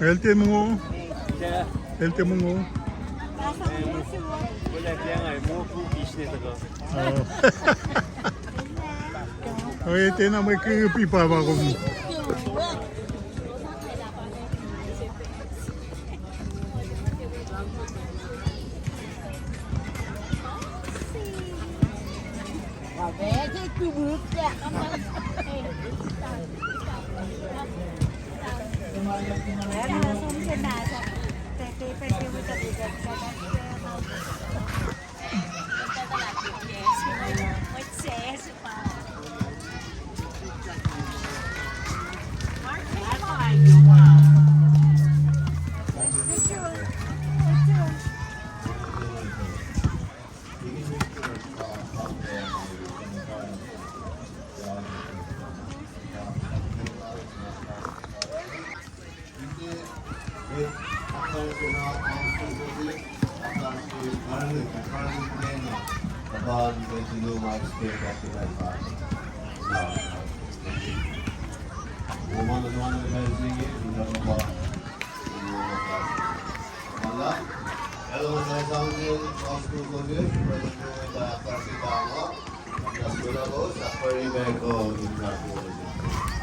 LT mo. LT mo. LT na may pipa ba ko.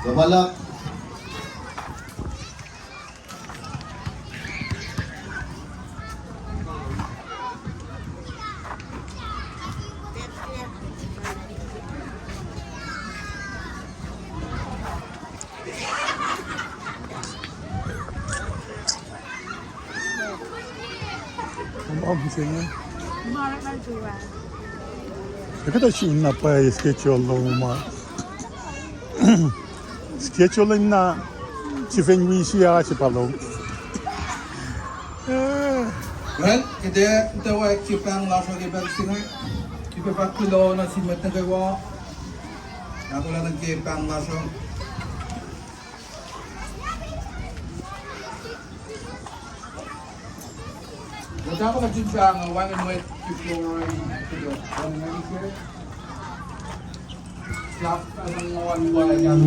Gabalak. Ne kadar şimdi napaya skeç yollama. Skeç yollayına çifen vişiya çipalong. Well, kita wa kipang laso di bersinay. Kita pa kilo na si matagawa. Ako lang nagkipang laso. Wala ko magsinsang one and wet kiplo kilo. One and wet. Slap ang one wala yan.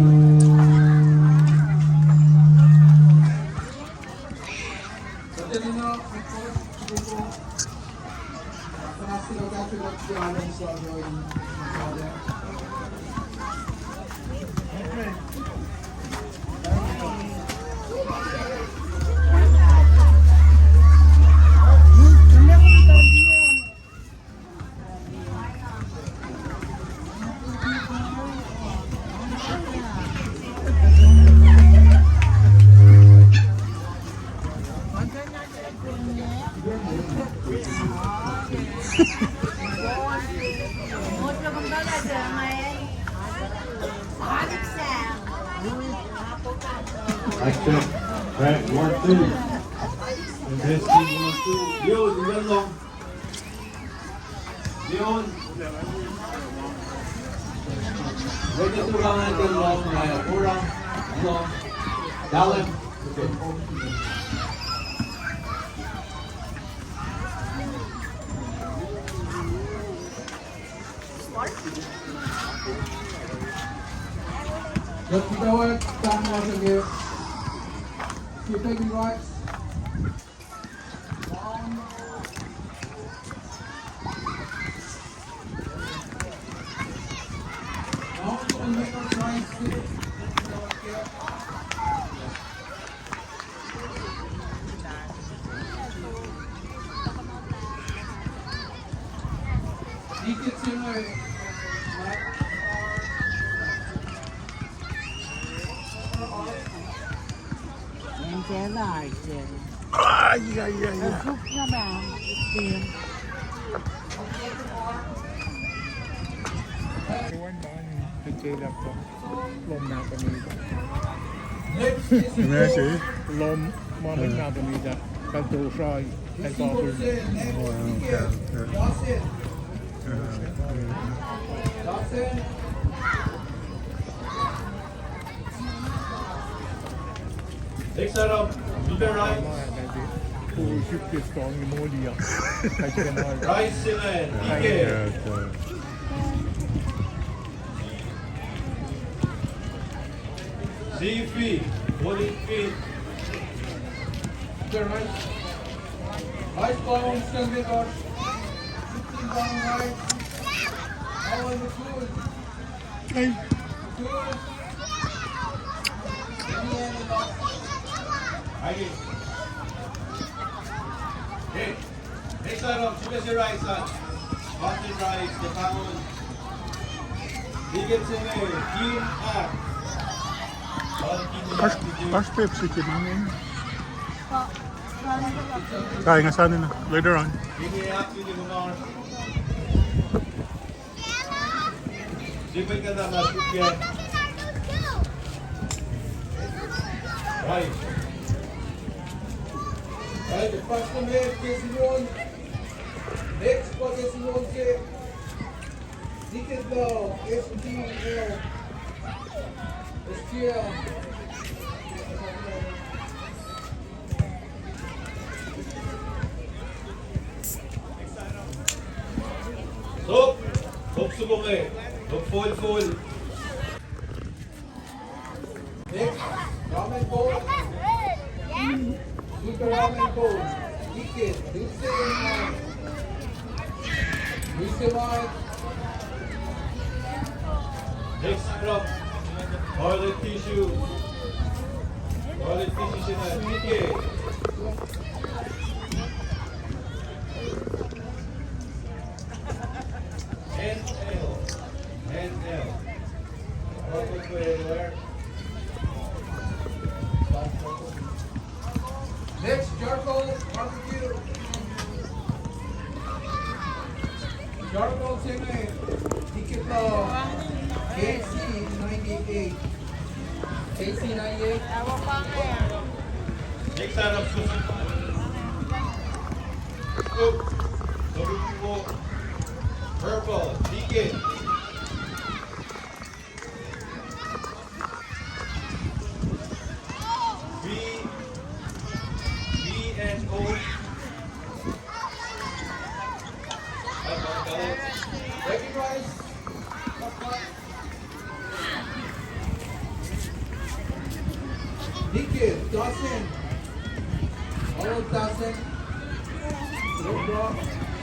Action. Right, 1, 2. And this team 1, 2. Leon, you got long. Leon. Ready to run natin long. Kurang. Long. Dalen. Okay. Let's go at time once again. Keep taking rights. Ay, ay, ay. Phúc nha bà tiền Cái chơi là lom nào còn đi. Nghe chị. Lom mà mình nào còn đi ra. Cái tủ soi, cái to hơn. Next set up. Keep it right. Right, Silen. Ike. Z feet. 40 feet. Mr. Rice. Rice column, stand with us. 15 down right. How are you good? Ay, Good. Ready? Okay. Next side up, super your right side. Button right, the pound. Bigger center, team up. First Pepsi kid namin. Kaya nga sana na. Later on. Bigger up, bigger more. Sipin ka na, masuk yan. Right. Right, the first one here, Simon. Next for Simon here. Ticket now, STL. STL. Stop subok eh. Stop full. Next, ramen bowl. Super ramen bowl. Ticket, Dulce Mike. Next drop. Toilet tissue. Toilet tissue siya na. Ticket. NL. Welcome to anywhere. Next, charcoal barbecue. Charcoal sine. Ticket now. KC 98. KC 98. Next side of Susan. Scoop. WPO. Purple. Ticket. B&O. Baby rice. Ticket, dozen. All dozen.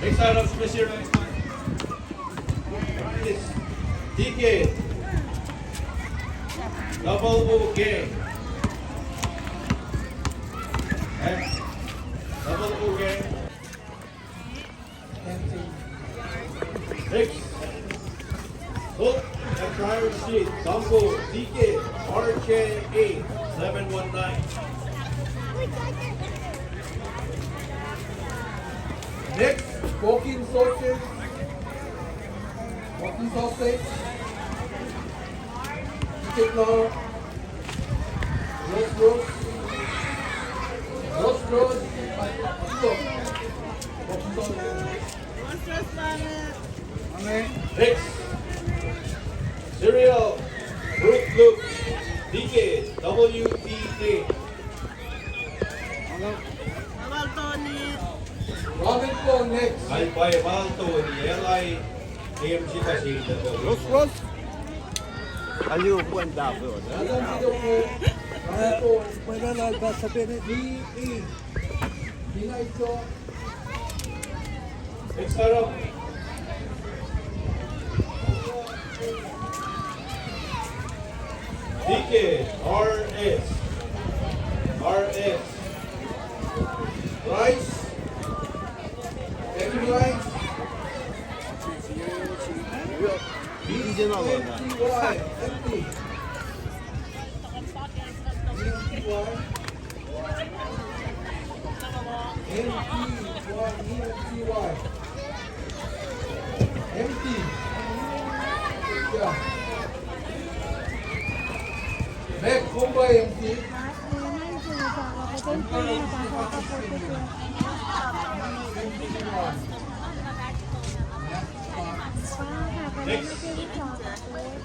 Next side of Special Rice. Ticket. Double bouquet. Double bouquet. Next. Hook and driver seat. Combo. Ticket. RK8 719. Next, walking sausage. Walking sausage. Ticket now. Roast. Walking sausage. Next. Cereal. Fruit Loops. Ticket. WT8. Ramen po next. Alpay Malto ni LI AMC kasi Ross. Aliw po ang dabo. Alam dito po. Ramen po. Pwede na ba sabihin DE. Dina ito. Next sarap. Ticket RS. Rice. Baby rice. Hindi na ba na? EMTY. Empty. EMTY. Empty. Yeah. Back home by empty.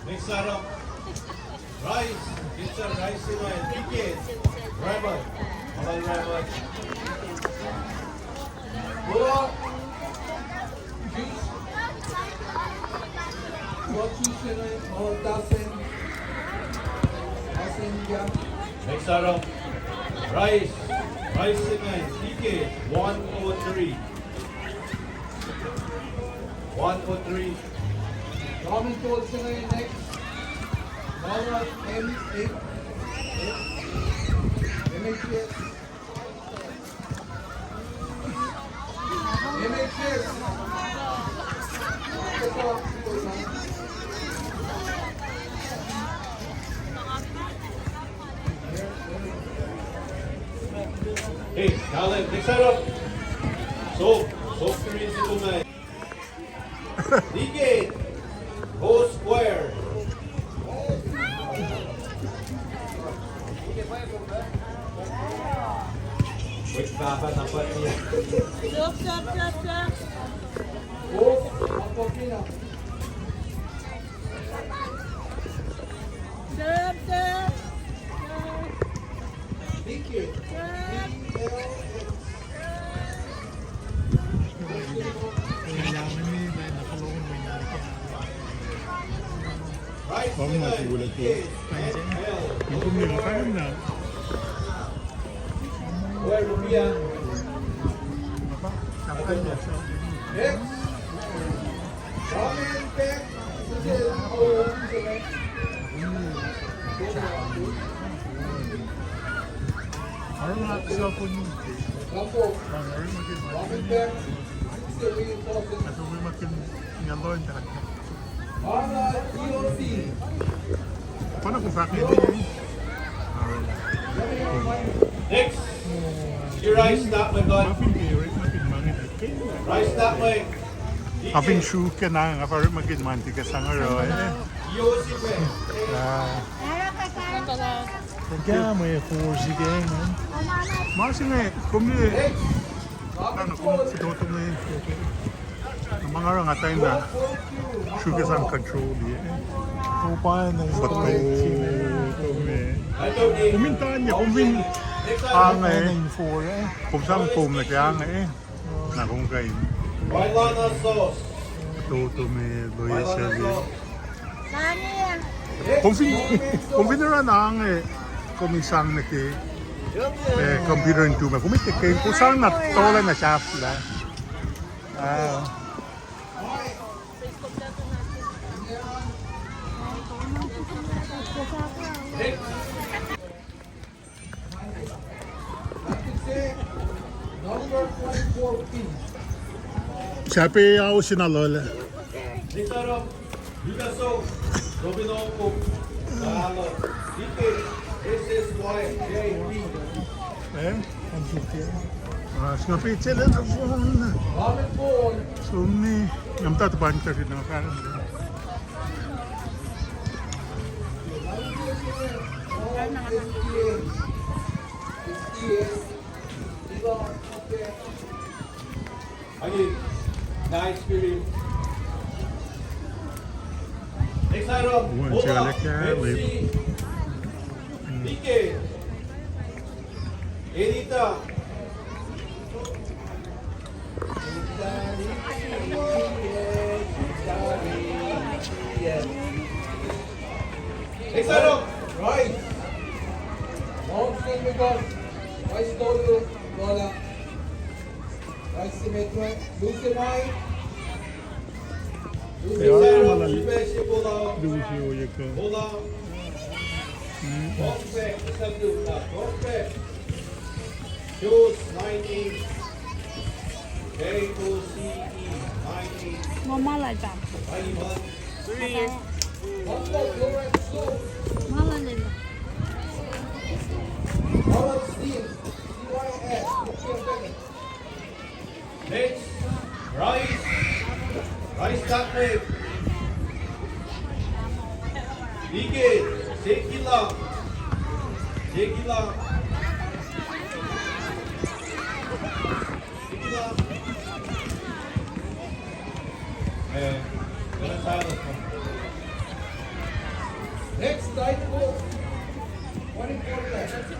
Next sarap. Rice. It's a rice in my ticket. Ramen. Mahal ramen. Bola. Juice. What juice in it? All dozen. Dozen, yeah. Next sarap. Rice. Rice cement, DK, 103. 103. Ramen tools na ngayon next. Bawat M8. MHS. MHS. Hey, Alan, next side up. Soap screen si Tumay. DK, go square. Wait, baba na pa niya. Stop. Oh, ang pagkina. Stop. DK. Kailangan nila nakalungan mo yung Right Huwag mo magugulat po. Yung kumila ka na. Where Rubia? Nakakal niya siya. Next. Ramen pack. Oh, Parang nga cellphone yun. Lampo. Parang Ramen pack. Still reinforced. Ito may makin ngaloy na. Arnold EOC. Paano kung sa akin din? Next. You rice that way, God. Muffin favorite, muffin mangin. Rice that way. Muffin shoe ka na nga para maging mantika sa ngaro. Yosi way. Kaya may force again. Mas nga, kung ano, kung si Toto mo ang mga nga tayo na sugar sa control eh. Paano na Bato, I don't need. kumintaan niya, Next ang item. kung saan foam na kaya nga na kung kayo. Wailana sauce. Toto may loya siya Wailana sauce. kung pinara na ang kung isang na computer and tuma, kung kayo kung saan na tola na siya sila. Number 24P. Siya ako sinalola. Next item. Yuga sauce. Domino cook. Salo. DK. This is YJP. Ska pitchelen na phone. Ramen bowl. Sumni. Yung tatapang tayo na kanan. I need nice cream. Next item. One Bola. chalik ya, Pepsi. DK. Edita. Next item. Rice. Mountain Miguel. Rice Dolo. Lola. Rice Simetro. Lucimay. Next Kaya item. malali. Specie bola. Dusi o yaka. Bola. Bombe. Sabduta. Bombe. Juice 90. K2CE 90. Mama like that. Ayman. Humble Florence Soup. Mama nila. Holland Steel. CYS. Next, rice. Rice chocolate. Ike, sekila. Sekila. Sekila. Ganun silent mo. Next Diet Coke. 140.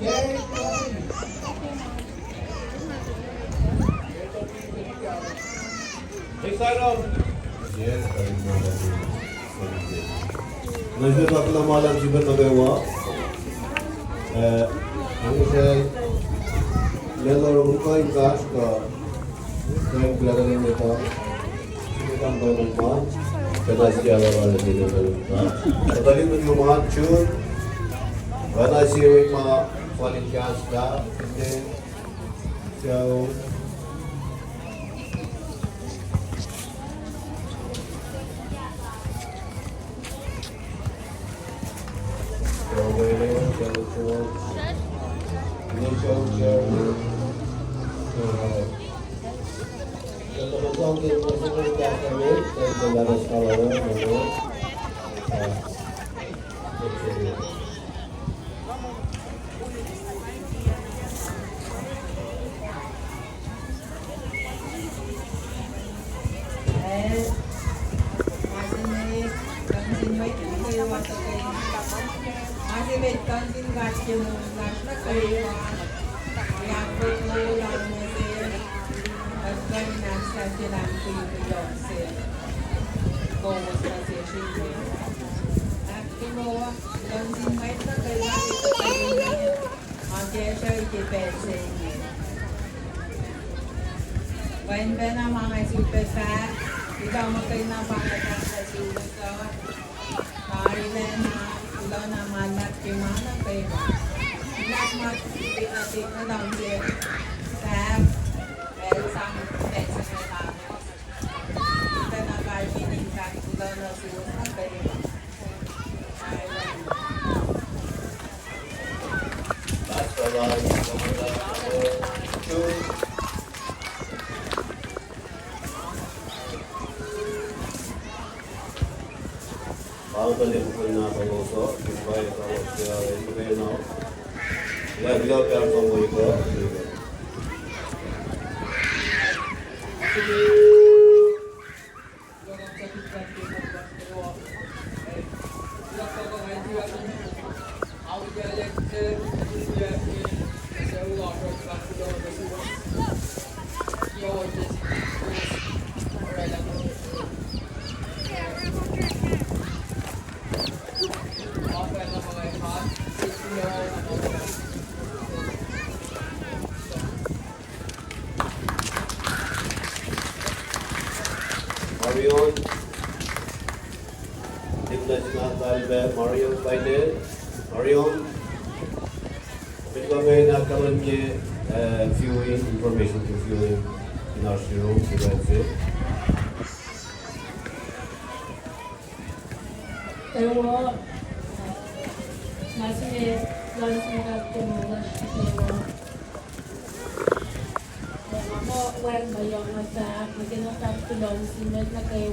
Gary Coffee. Next item. Najde bakla malam jiban nagawa. Ano siya Leather Ukoy Cash ka Kaya Glagaling nito Simitang ba ng mga Kaya siya wala dito ka Pataling mo yung mga tune Wala siya yung mga Falling cash ka Hindi siya When Ben ang mga super fat, ikaw magkain na pangatang sa sulat. Parilan na, ikaw na malat yung mga kayo. Not much, ipinatik na down here. Fat, well, some pesos na tapos. Ito na carbining fat, ikaw na sulat kayo. Parilan. That's the line. Balik ko na ako also, goodbye ako sa ito now. Laglaw ka ang pamoy ko. Marion, Marion Biden, Marion, with kami nagkaroon niya viewing information to viewing in our room, so that's it. Pero masih langsung dapat mengulas kita. Ako when bayang mata, magkinatap tulong sinet na kayo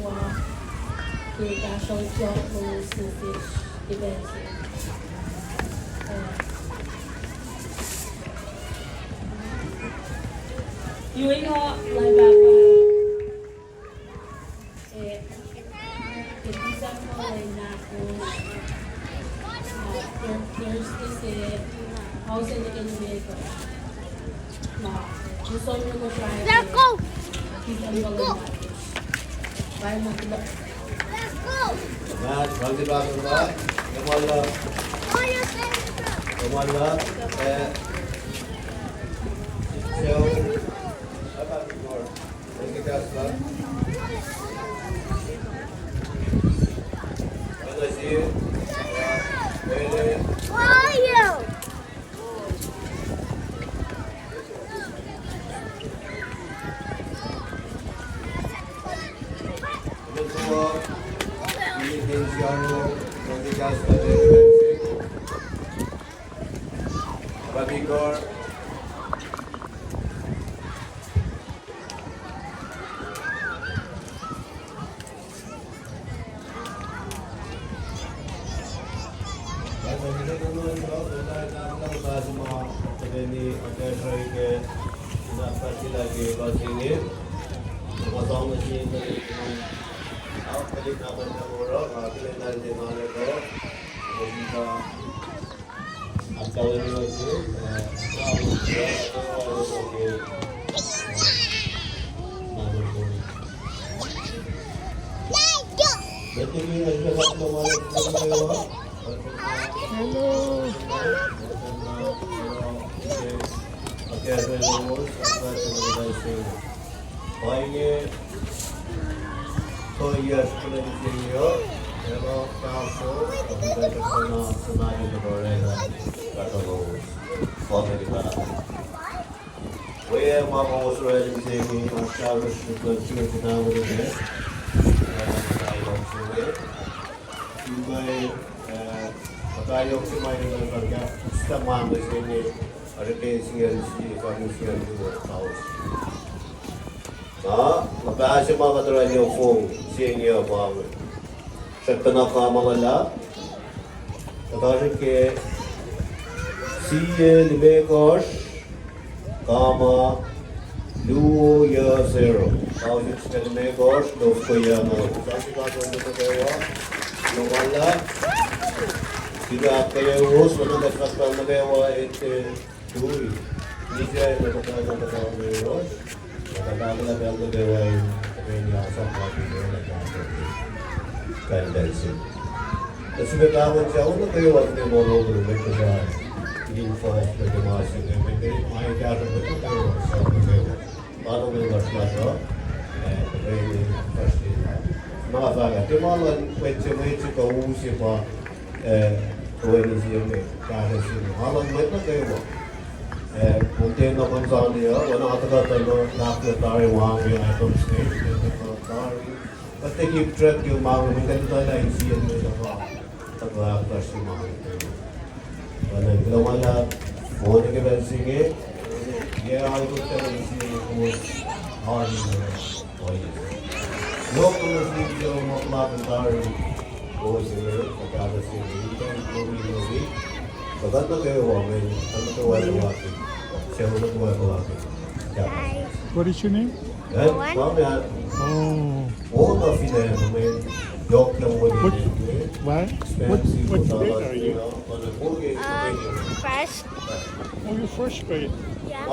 kita show job mo sitis event. Viewing ko live back. Isa ko na ako. There's this house in the Canada. Gusto nyo ko try. Let's go! Let's go! Let's go! Matt, Randy bago ba? Kamala. Oh, you said Kamala. So, about more. Thank you guys, man. When I see you, Who are you? Babigor. Kebelos, Atlatin, Baye, Toyas, Pulenzio, Hello, Castle, Pulenzio, Sonari, Lorena, Catalos, Florida. We have my most ready to take me on showers to the church now with it. I don't see it. You may, I don't see my name, some man was in it. I replace here and see if I can see the house. The bash of mother and your phone, seeing your power. Shatana Kamalala, the Tajik, see the Bekosh. Kama, Lu ya zero. Now you can make us no kuya no. Kasi ka to to kaya. No wala. Sila kaya us wala na kasta na kaya ite tui. Ni siya na kaya na kaya ni us. Nakatama na kaya kaya kaya sa pati na kaya. Tendency. Kasi betawan siya uno kaya wala ni mo lo lo kaya. Hindi fa the demasi de my dad with the so bottom of the flash and the very first mga vaga timala kwetse ko usi pa tuwani siya kaya siya halang met na kayo punte na Tanzania wala ataka tayo nakatari wangi item state but they keep track yung mga maganda na siya nila pa taga kasi mga Wala wala phone ke balancing ye I could tell you was hard for you. Look to the video of Matari was in it, the Gabas in the weekend, movie. But that's not very well, I'm not the weather walking. Several of the weather walking. What is your name? Oh. All of them, I mean, York and what What grade are you? First. Oh, you're first grade. Yeah.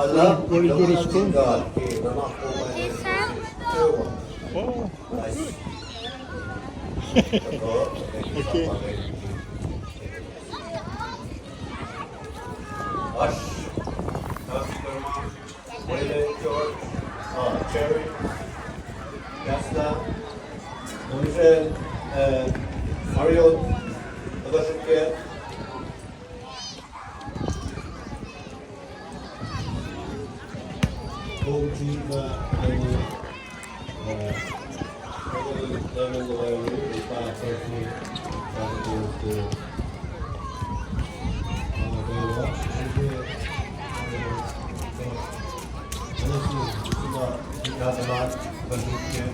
Where you go to school? This time? Oh, good. Okay. Hush. George. Cherry. Yasta. Nunchen. Mario. Agashike. Gojiva.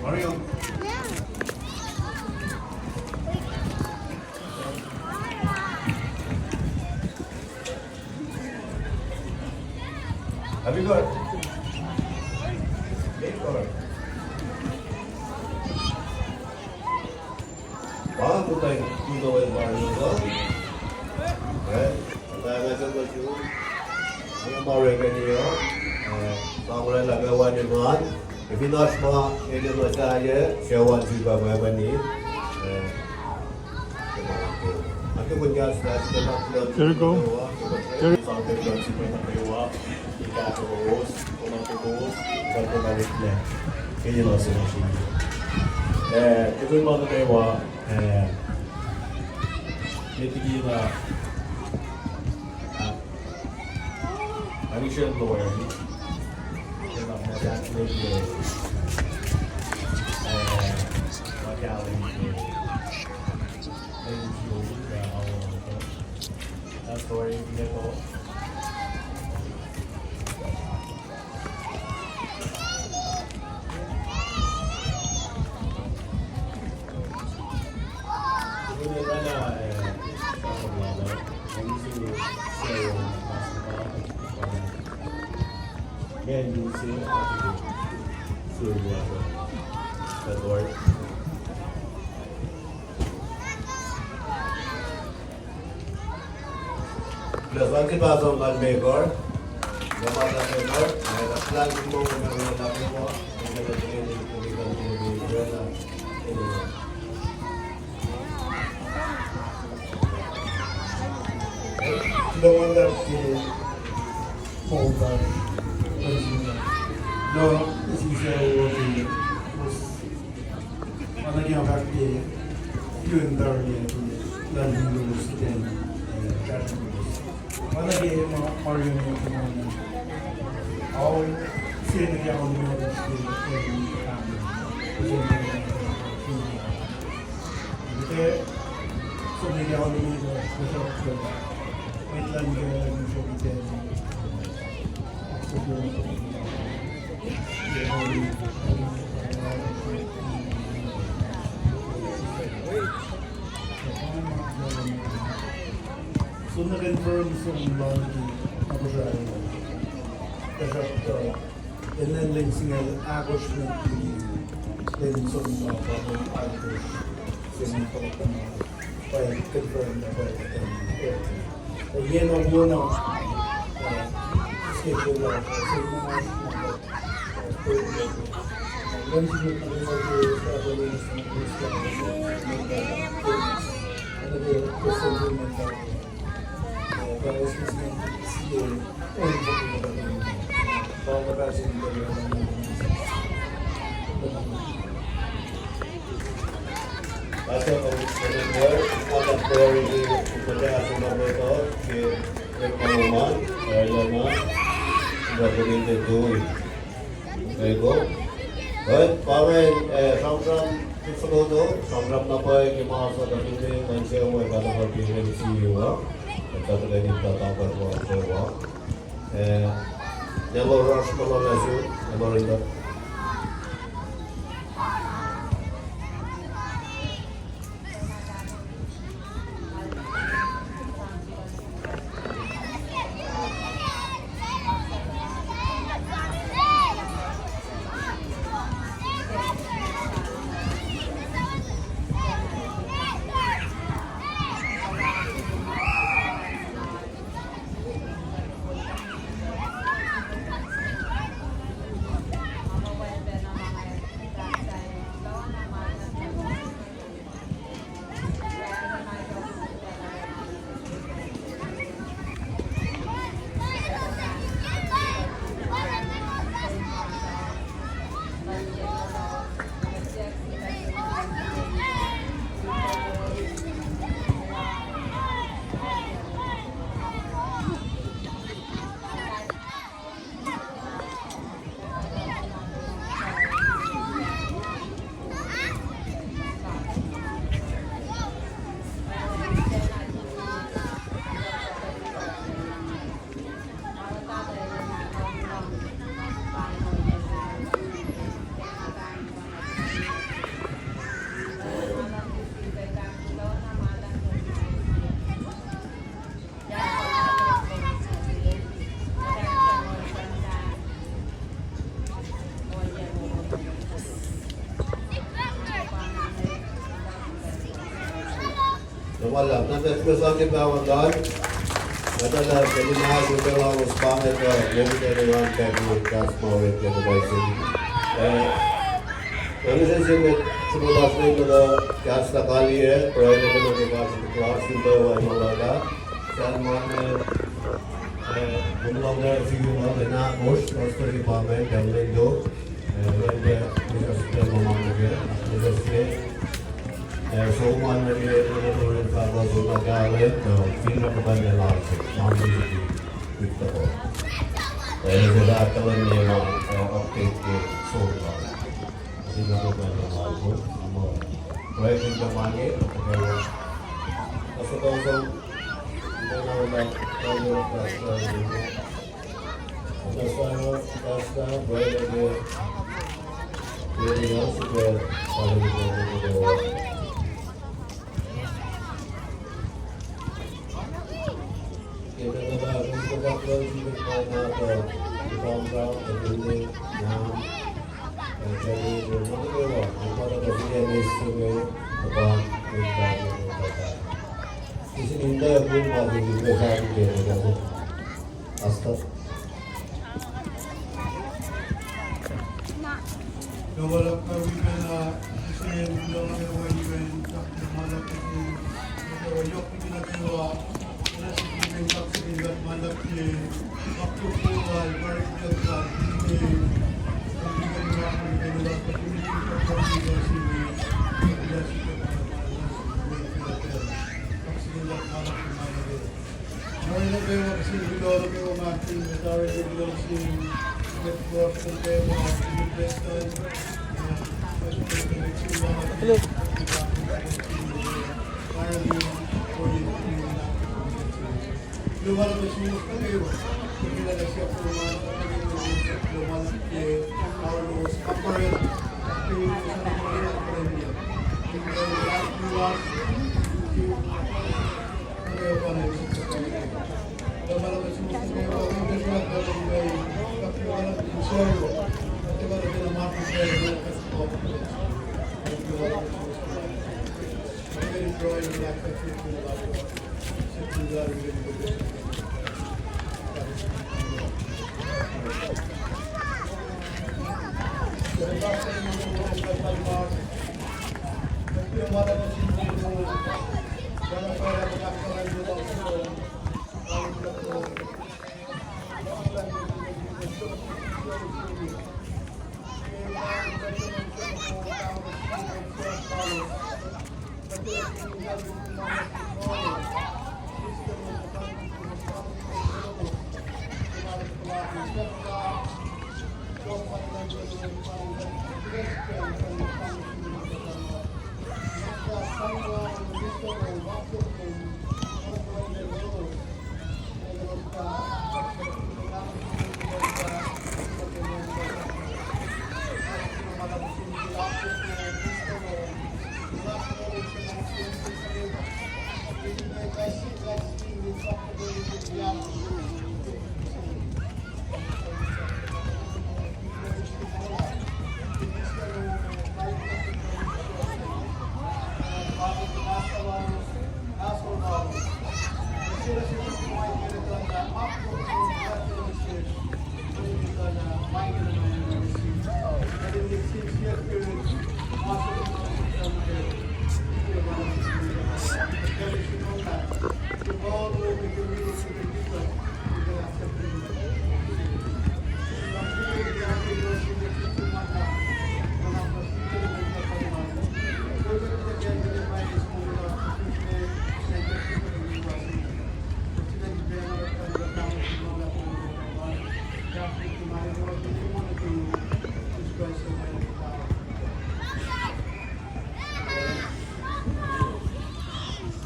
Mario. Have you got? Wow, good time. You know where Mario is. Kaya nga ba siya? Ang Mario kanyo. Pangula lagawan niyo man. Ibinos mo, hindi mo saya. Siyawan siya ba ni? Ako po niya sa There you go. There. Kaya mga kayo, nitigi na ang siya lawyer. Kaya mag-actually that's story nito. Again, you see through the door. Plus, once you pass on that maker, the mother maker, and the plan to move in the maker, and then the train is to be the one that you hold on. No, this is mana yang kaki yun dari dan lulus dan mana dia mau Mario yang kemana? All sih dia yang lulus jadi semua dia yang lulus besok Maitland yang jadi so na-confirm yung mga KOSRAE. Kasi inenling singa agos na din sa mga agos sa mga pagkakama para confirm na para yan ang yun ang schedule na sa mga once you get to Pasok ang senador, mga pwede ipagkasin na ito, si Rekmanuman, Erlama, gagawin ito. Baik, baik, pamen, samsam sekoto, samsam napa yang masa dari ini manusia mau kata berpikir siwa, kata dari kata berbuat, never rush melaju, never indah. Wala, nasa-express kita kawan-kawan. Adalah jadi mahal juga orang Spang itu, jadi dari orang kayak kas mau itu dari sini. Kami sini sebelah sini juga kas sekali ya, proyek itu juga kelas itu yang mana, dan mana belum ada figur mana bos, master di pamer dan itu, dia bisa sudah memahami, bisa sudah. So one of the Lord Father so the garlet, finger of the large, mountain with the ball. There is a lot of name of take so long. Finger of the large, right in the market. Also, also, that's the bread of the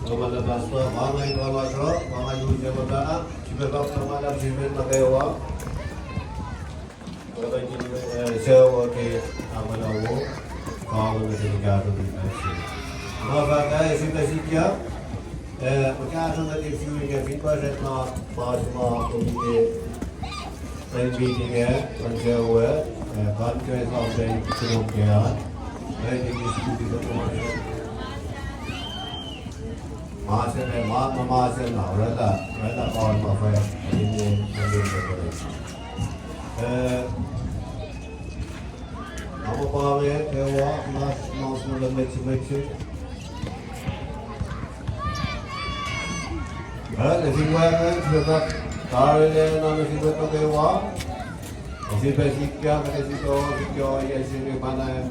Lumalabas po, mga iwawaso, mga yuja magaan, sibabak sa malam simen na kayawa. Kapag siya okay amalawo, kawo na delikado din kasi. Mga bagay, sita-sitya, magkakaroon natin viewing at 50% na mga komite meeting ang siya conference of the Sinongkaya. Ngayon, i-distribute ito po Masin है मात माsin ना रहता कौन माफे ini ini apa pawe kewa mas mas mulam mexi Singwayan sudah tarile nama singwat to kewa isi besikya mesito sikyo ya sini mana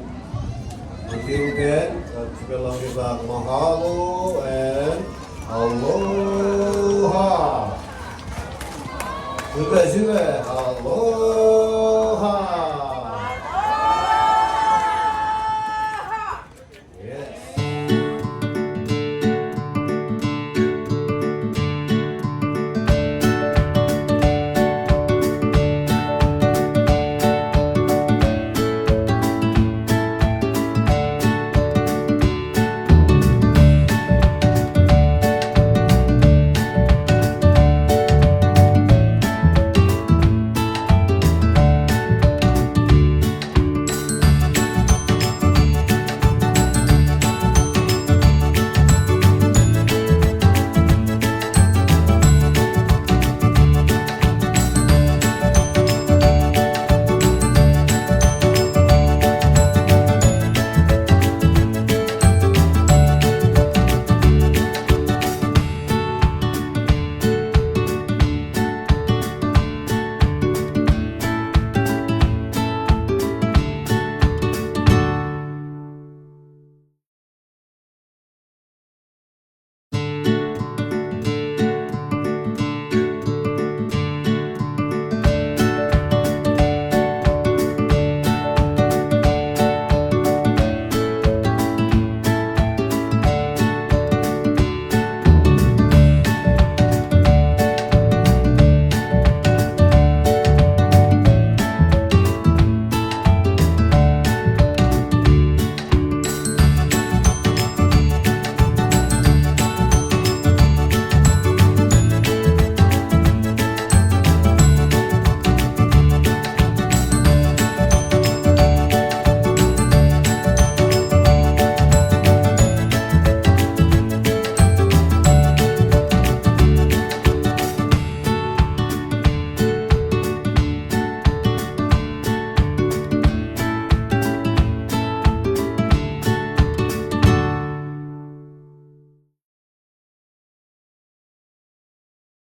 until then sebelum kita mahalo and aloha. Sudah juga aloha.